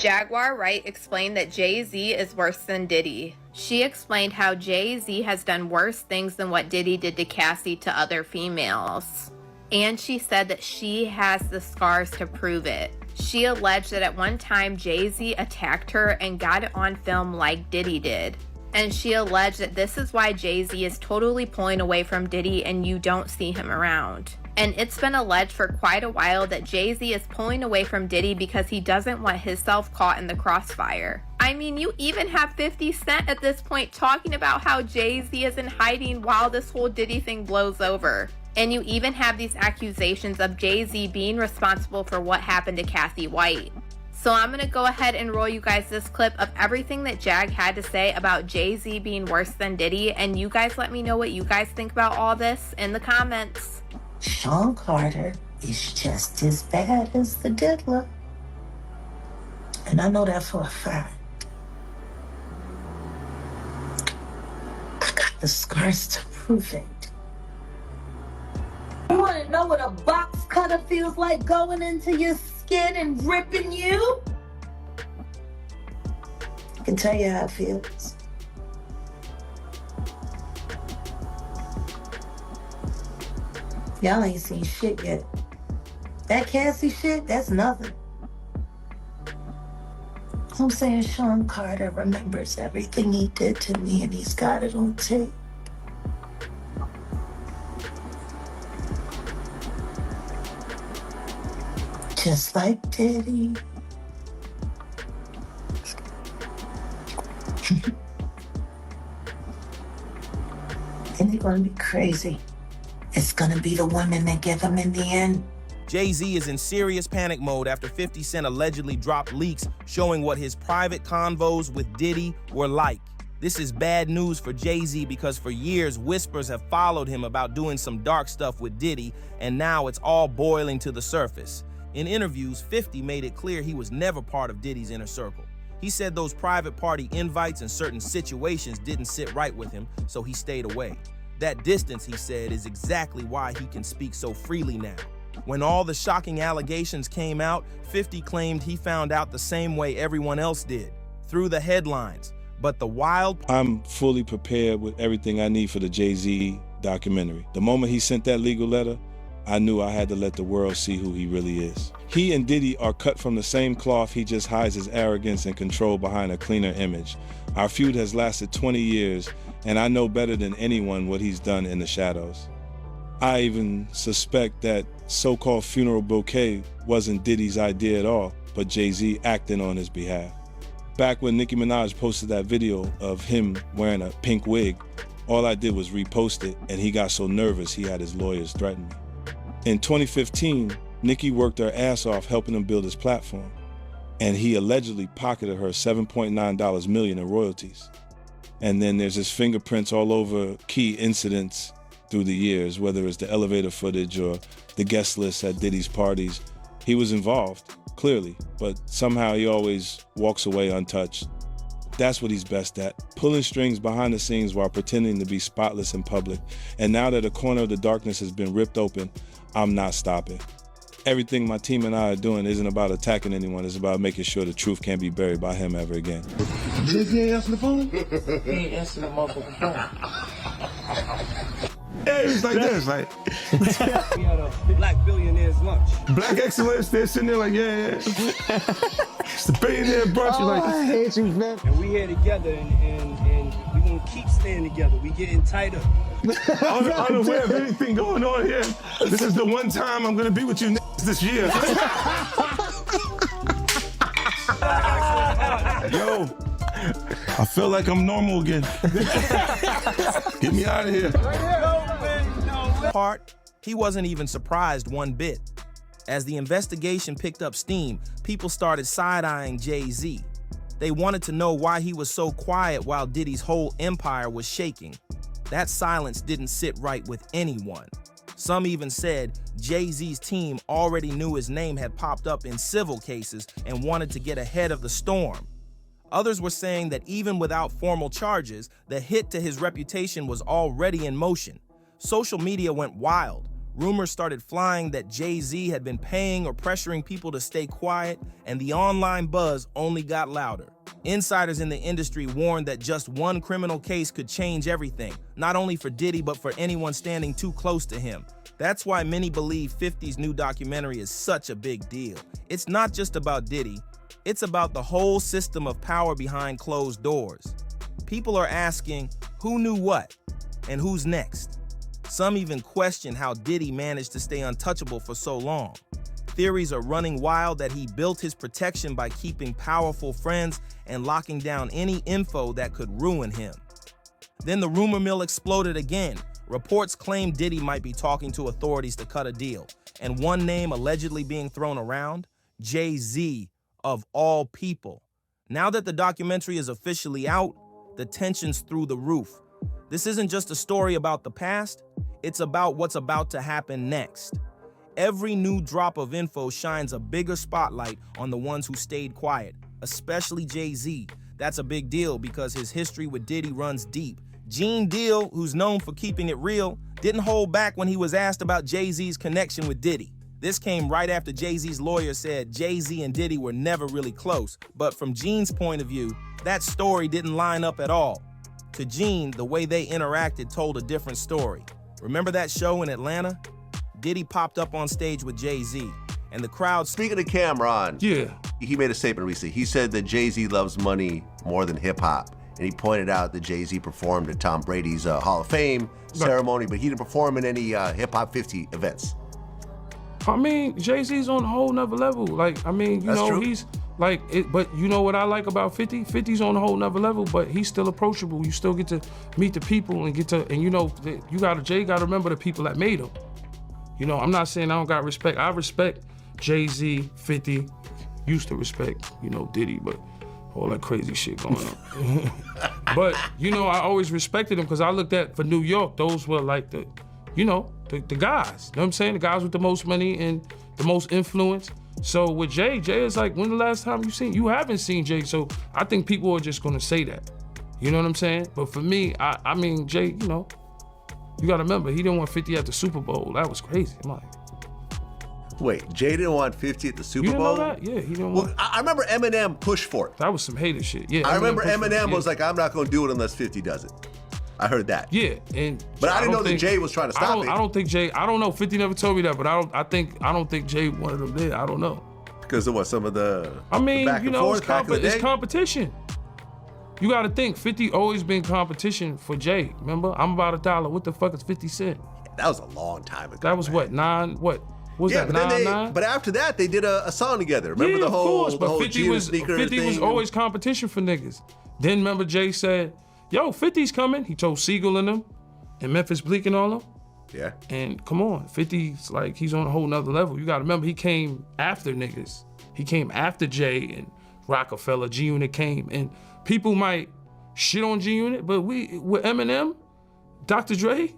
Jaguar Wright explained that Jay-Z is worse than Diddy. She explained how Jay-Z has done worse things than what Diddy did to Cassie to other females. And she said that she has the scars to prove it. She alleged that at one time Jay-Z attacked her and got it on film like Diddy did. And she alleged that this is why Jay-Z is totally pulling away from Diddy and you don't see him around. And it's been alleged for quite a while that Jay-Z is pulling away from Diddy because he doesn't want himself caught in the crossfire. I mean, you even have 50 Cent at this point talking about how Jay-Z is in hiding while this whole Diddy thing blows over. And you even have these accusations of Jay-Z being responsible for what happened to Cassie White. So I'm going to go ahead and roll you guys this clip of everything that Jag had to say about Jay-Z being worse than Diddy. And you guys let me know what you guys think about all this in the comments. Sean Carter is just as bad as the diddler. And I know that for a fact. I got the scars to prove it. You want to know what a box cutter feels like going into your skin and ripping you? I can tell you how it feels. Y'all ain't seen shit yet. That Cassie shit, that's nothing. I'm saying Sean Carter remembers everything he did to me and he's got it on tape. Just like Diddy. And they're gonna be crazy. It's gonna be the women that give him in the end. Jay-Z is in serious panic mode after 50 Cent allegedly dropped leaks showing what his private convos with Diddy were like. This is bad news for Jay-Z because for years, whispers have followed him about doing some dark stuff with Diddy, and now it's all boiling to the surface. In interviews, 50 made it clear he was never part of Diddy's inner circle. He said those private party invites and certain situations didn't sit right with him, so he stayed away. That distance, he said, is exactly why he can speak so freely now. When all the shocking allegations came out, 50 claimed he found out the same way everyone else did, through the headlines. But the wild... I'm fully prepared with everything I need for the Jay-Z documentary. The moment he sent that legal letter, I knew I had to let the world see who he really is. He and Diddy are cut from the same cloth. He just hides his arrogance and control behind a cleaner image. Our feud has lasted 20 years, and I know better than anyone what he's done in the shadows. I even suspect that so-called funeral bouquet wasn't Diddy's idea at all, but Jay-Z acting on his behalf. Back when Nicki Minaj posted that video of him wearing a pink wig, all I did was repost it, and he got so nervous he had his lawyers threaten me. In 2015, Nicki worked her ass off helping him build his platform, and he allegedly pocketed her $7.9 million in royalties. And then there's his fingerprints all over key incidents through the years, whether it's the elevator footage or the guest list at Diddy's parties. He was involved, clearly, but somehow he always walks away untouched. That's what he's best at, pulling strings behind the scenes while pretending to be spotless in public. And now that a corner of the darkness has been ripped open, I'm not stopping. Everything my team and I are doing isn't about attacking anyone, it's about making sure the truth can't be buried by him ever again. JayZ ain't answering the phone? He ain't answering the motherfucking phone. Hey, it's like this, like. We had a black billionaire's lunch. Black excellence, they're sitting there like, yeah. It's the billionaire brunch, you're like. I hate you, man. And we here together, and we gonna keep staying together. We getting tighter. Unaware of anything going on here. This is the one time I'm gonna be with you this year. Yo, I feel like I'm normal again. Get me out of here. Part, he wasn't even surprised one bit. As the investigation picked up steam, people started side-eyeing Jay-Z. They wanted to know why he was so quiet while Diddy's whole empire was shaking. That silence didn't sit right with anyone. Some even said Jay-Z's team already knew his name had popped up in civil cases and wanted to get ahead of the storm. Others were saying that even without formal charges, the hit to his reputation was already in motion. Social media went wild. rumors started flying that Jay-Z had been paying or pressuring people to stay quiet, and the online buzz only got louder. Insiders in the industry warned that just one criminal case could change everything, not only for Diddy, but for anyone standing too close to him. That's why many believe 50's new documentary is such a big deal. It's not just about Diddy, it's about the whole system of power behind closed doors. People are asking, who knew what, and who's next? Some even question how Diddy managed to stay untouchable for so long. Theories are running wild that he built his protection by keeping powerful friends and locking down any info that could ruin him. Then the rumor mill exploded again. Reports claim Diddy might be talking to authorities to cut a deal. And one name allegedly being thrown around, JayZ, of all people. Now that the documentary is officially out, the tension's through the roof. This isn't just a story about the past, it's about what's about to happen next. Every new drop of info shines a bigger spotlight on the ones who stayed quiet, especially JayZ. That's a big deal because his history with Diddy runs deep. Gene Deal, who's known for keeping it real, didn't hold back when he was asked about Jay-Z's connection with Diddy. This came right after Jay-Z's lawyer said Jay-Z and Diddy were never really close, but from Gene's point of view, that story didn't line up at all. To Gene, the way they interacted told a different story. Remember that show in Atlanta? Diddy popped up on stage with Jay-Z, and the crowd... Speaking of Cameron, he made a statement recently. He said that Jay-Z loves money more than hip-hop, and he pointed out that Jay-Z performed at Tom Brady's Hall of Fame ceremony, but he didn't perform in any Hip-Hop 50 events. I mean, Jay-Z's on a whole nother level. Like, I mean, you know, he's like, but you know what I like about 50? 50's on a whole nother level, but he's still approachable. You still get to meet the people and you know, Jay gotta remember the people that made him. You know, I'm not saying I don't got respect. I respect Jay-Z, 50, used to respect, you know, Diddy, but all that crazy shit going on. But, you know, I always respected him because I looked at, for New York, those were like the, you know, the guys. You know what I'm saying? The guys with the most money and the most influence. So with Jay is like, when the last time you haven't seen Jay, so I think people are just gonna say that. You know what I'm saying? But for me, I mean, Jay, you know, you gotta remember, he didn't want 50 at the Super Bowl. That was crazy. I'm like, wait, Jay didn't want 50 at the Super Bowl? You didn't know that? Yeah, he didn't want. Well, I remember Eminem pushed for it. That was some hater shit. Yeah. I remember Eminem was like, I'm not gonna do it unless 50 does it. I heard that. Yeah, but I didn't know that Jay was trying to stop it. I don't think Jay. I don't know. 50 never told me that, but I don't think Jay wanted him there. I don't know. Because of what, some of the. I mean, back you and know, forth, it's competition. You got to think, 50 always been competition for Jay. Remember, I'm about $1. What the fuck is 50 Cent? That was a long time ago. That was what, 9? What was that? 9? But after that, they did a song together. Remember the whole, of course, but 50 was always competition for niggas. Then remember Jay said, yo, 50's coming. He told Siegel and them, and Memphis Bleak and all them. Yeah. And come on, 50's like, he's on a whole nother level. You gotta remember, he came after niggas. He came after Jay and Rockefeller, G-Unit came. And people might shit on G-Unit, but with Eminem, Dr. Dre,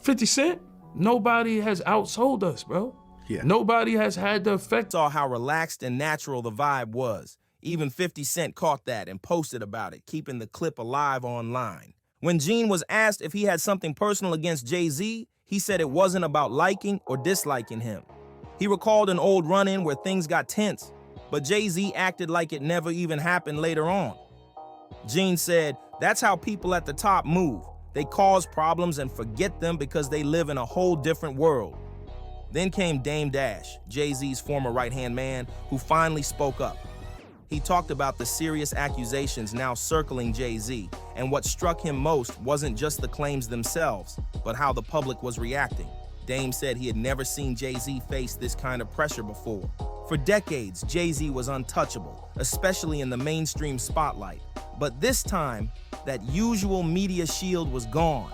50 Cent, nobody has outsold us, bro. Yeah. Nobody has had the effect. Saw how relaxed and natural the vibe was. Even 50 Cent caught that and posted about it, keeping the clip alive online. When Gene was asked if he had something personal against Jay-Z, he said it wasn't about liking or disliking him. He recalled an old run-in where things got tense, but Jay-Z acted like it never even happened later on. Gene said, that's how people at the top move. They cause problems and forget them because they live in a whole different world. Then came Dame Dash, Jay-Z's former right-hand man, who finally spoke up. He talked about the serious accusations now circling Jay-Z, and what struck him most wasn't just the claims themselves, but how the public was reacting. Dame said he had never seen Jay-Z face this kind of pressure before. For decades, Jay-Z was untouchable, especially in the mainstream spotlight. But this time, that usual media shield was gone.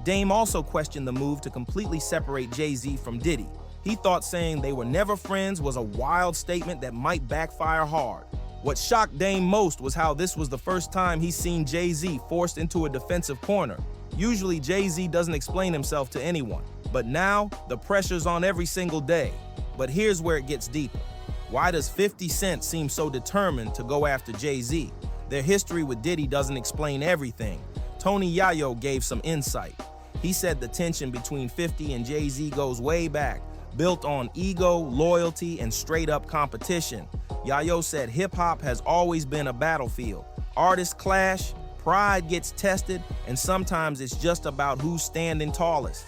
Dame also questioned the move to completely separate Jay-Z from Diddy. He thought saying they were never friends was a wild statement that might backfire hard. What shocked Dame most was how this was the first time he's seen Jay-Z forced into a defensive corner. Usually Jay-Z doesn't explain himself to anyone, but now the pressure's on every single day. But here's where it gets deeper. Why does 50 Cent seem so determined to go after Jay-Z? Their history with Diddy doesn't explain everything. Tony Yayo gave some insight. He said the tension between 50 and Jay-Z goes way back, built on ego, loyalty, and straight-up competition. Yayo said hip-hop has always been a battlefield. Artists clash, pride gets tested, and sometimes it's just about who's standing tallest.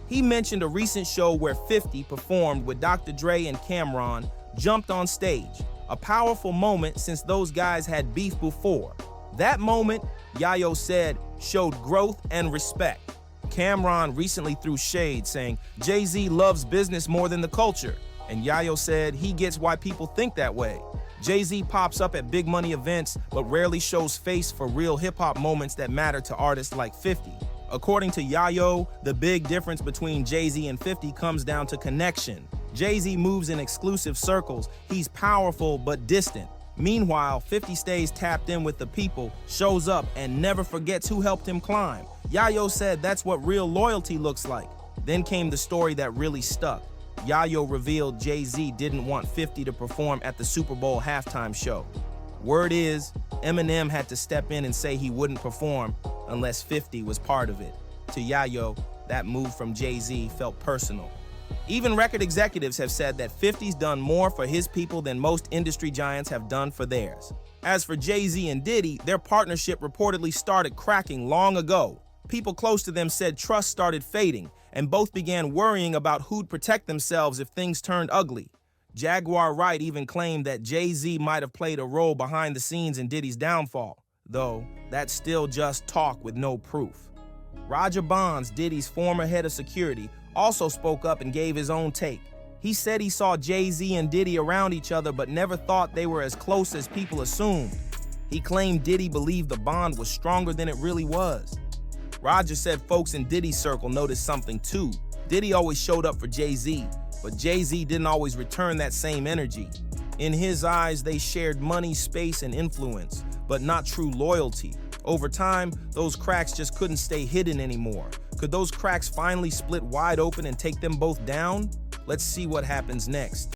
He mentioned a recent show where 50 performed with Dr. Dre and Cameron, jumped on stage. A powerful moment since those guys had beef before. That moment, Yayo said, showed growth and respect. Cameron recently threw shade, saying Jay-Z loves business more than the culture, and Yayo said he gets why people think that way. Jay-Z pops up at big money events, but rarely shows face for real hip-hop moments that matter to artists like 50. According to Yayo, the big difference between Jay-Z and 50 comes down to connection. Jay-Z moves in exclusive circles, he's powerful but distant. Meanwhile, 50 stays tapped in with the people, shows up, and never forgets who helped him climb. Yayo said that's what real loyalty looks like. Then came the story that really stuck. Yayo revealed Jay-Z didn't want 50 to perform at the Super Bowl halftime show. Word is, Eminem had to step in and say he wouldn't perform unless 50 was part of it. To Yayo, that move from Jay-Z felt personal. Even record executives have said that 50's done more for his people than most industry giants have done for theirs. As for Jay-Z and Diddy, their partnership reportedly started cracking long ago. People close to them said trust started fading, and both began worrying about who'd protect themselves if things turned ugly. Jaguar Wright even claimed that Jay-Z might have played a role behind the scenes in Diddy's downfall, though that's still just talk with no proof. Roger Bonds, Diddy's former head of security, also spoke up and gave his own take. He said he saw Jay-Z and Diddy around each other but never thought they were as close as people assumed. He claimed Diddy believed the bond was stronger than it really was. Roger said folks in Diddy's circle noticed something too. Diddy always showed up for Jay-Z, but Jay-Z didn't always return that same energy. In his eyes, they shared money, space, and influence, but not true loyalty. Over time, those cracks just couldn't stay hidden anymore. Could those cracks finally split wide open and take them both down? Let's see what happens next.